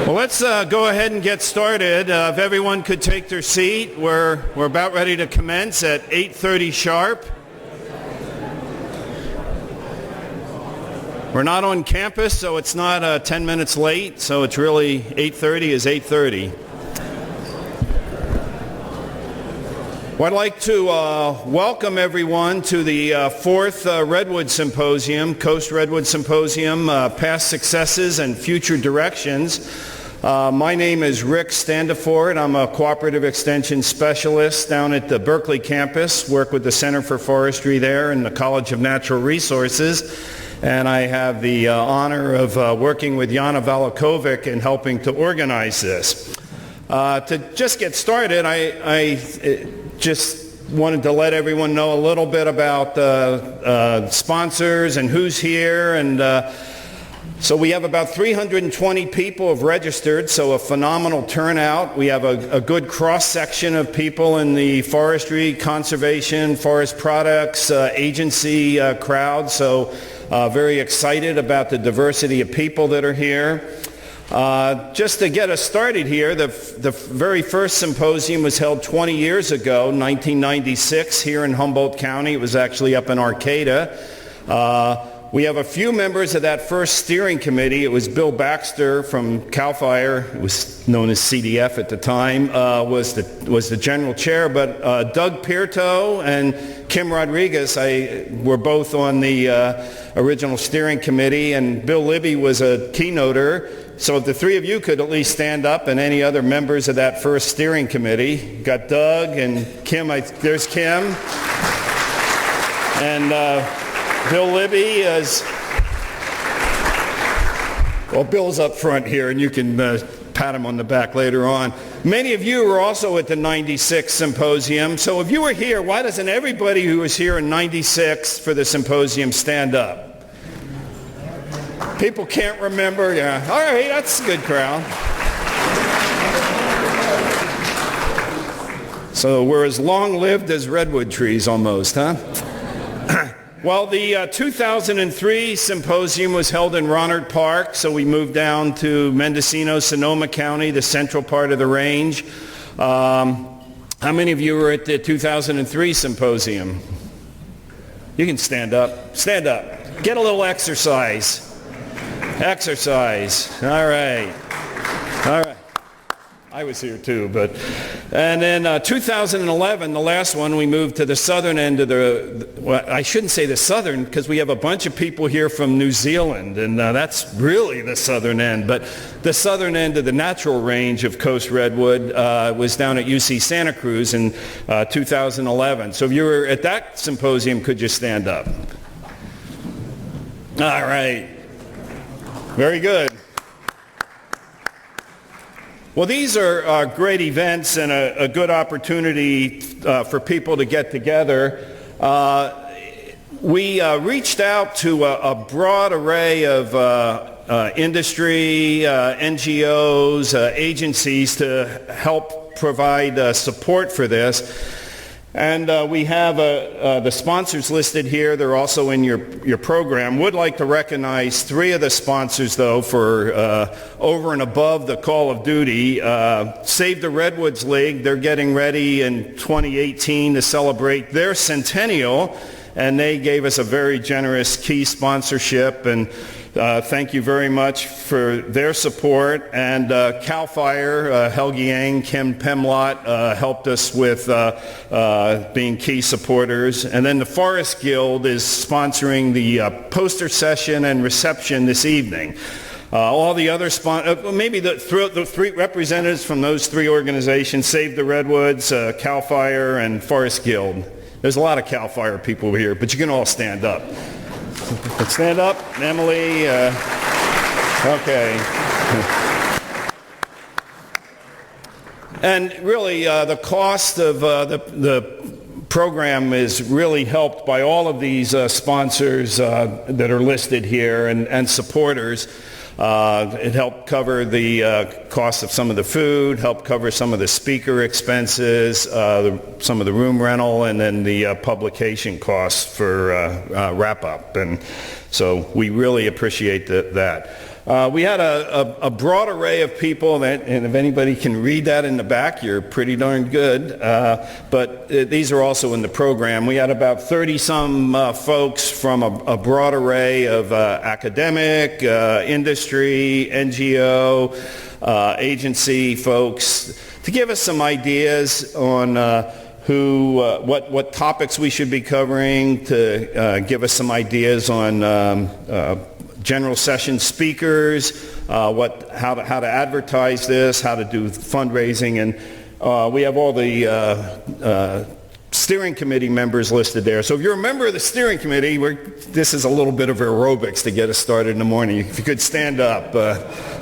Well, let's go ahead and get started. If everyone could take their seat, we're about ready to commence at 8:30 sharp. We're not on campus, so it's not 10 minutes late, so it's really 8:30 is 8:30. Well, I'd like to welcome everyone to the fourth Redwood Symposium, Coast Redwood Symposium, Past Successes and Future Directions. My name is Rick Standiford. I'm a Cooperative Extension Specialist down at the Berkeley campus, work with the Center for Forestry there and the College of Natural Resources. And I have the honor of working with Jana Valakovic and helping to organize this. To just get started, I just wanted to let everyone know a little bit about sponsors and who's here. And so we have about 320 people have registered, so a phenomenal turnout. We have a good cross-section of people in the forestry, conservation, forest products, agency crowd. So very excited about the diversity of people that are here. Just to get us started here, the very first symposium was held 20 years ago, 1996, here in Humboldt County. It was actually up in Arcata. We have a few members of that first steering committee. It was Bill Baxter from CAL FIRE, it was known as CDF at the time, was the general chair, but Doug Pierto and Kim Rodriguez were both on the original steering committee, and Bill Libby was a keynoter. So if the three of you could at least stand up, and any other members of that first steering committee. Got Doug and Kim. There's Kim. And Bill Libby is... Well, Bill's up front here, and you can pat him on the back later on. Many of you were also at the 96 symposium. So if you were here, why doesn't everybody who was here in 96 for the symposium stand up? People can't remember. Yeah. All right, that's a good crowd. So we're as long-lived as redwood trees almost, huh? Well, the 2003 symposium was held in Rohnert Park, so we moved down to Mendocino, Sonoma County, the central part of the range. How many of you were at the 2003 symposium? You can stand up. Stand up. Get a little exercise. Exercise. All right. All right. I was here too, but... And then 2011, the last one, we moved to the southern end of well, I shouldn't say the southern, because we have a bunch of people here from New Zealand, and that's really the southern end. But the southern end of the natural range of Coast Redwood was down at UC Santa Cruz in 2011. So if you were at that symposium, could you stand up? All right. Very good. Well, these are great events and a good opportunity for people to get together. We reached out to a broad array of industry, NGOs, agencies to help provide support for this. And we have the sponsors listed here. They're also in your program. Would like to recognize three of the sponsors, though, for over and above the call of duty. Save the Redwoods League. They're getting ready in 2018 to celebrate their centennial, and they gave us a very generous key sponsorship. And thank you very much for their support. And CAL FIRE, Helge Yang, Kim Pemlot helped us with being key supporters. And then the Forest Guild is sponsoring the poster session and reception this evening. All the other maybe the three representatives from those three organizations, Save the Redwoods, CAL FIRE, and Forest Guild. There's a lot of CAL FIRE people here, but you can all stand up. Stand up, Emily. Okay. And really, the cost of the program is really helped by all of these sponsors that are listed here and supporters. It helped cover the cost of some of the food, helped cover some of the speaker expenses, some of the room rental, and then the publication costs for wrap-up. And so we really appreciate that. We had a broad array of people, and if anybody can read that in the back, you're pretty darn good. But these are also in the program. We had about 30-some folks from a broad array of academic, industry, NGO, agency folks to give us some ideas on what topics we should be covering, to give us some ideas on general session speakers, how to advertise this, how to do fundraising, and we have all the steering committee members listed there. So if you're a member of the steering committee, this is a little bit of aerobics to get us started in the morning. If you could stand up,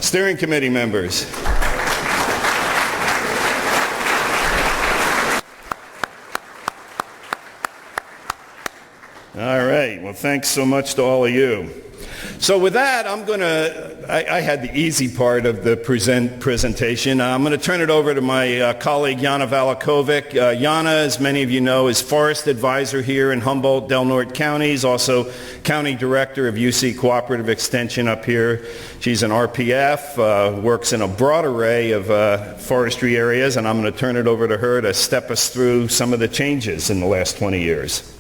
steering committee members. All right. Well, thanks so much to all of you. So with that, I had the easy part of the presentation. I'm going to turn it over to my colleague, Jana Valakovic. Jana, as many of you know, is Forest Advisor here in Humboldt, Del Norte counties, also County Director of UC Cooperative Extension up here. She's an RPF, works in a broad array of forestry areas, and I'm going to turn it over to her to step us through some of the changes in the last 20 years.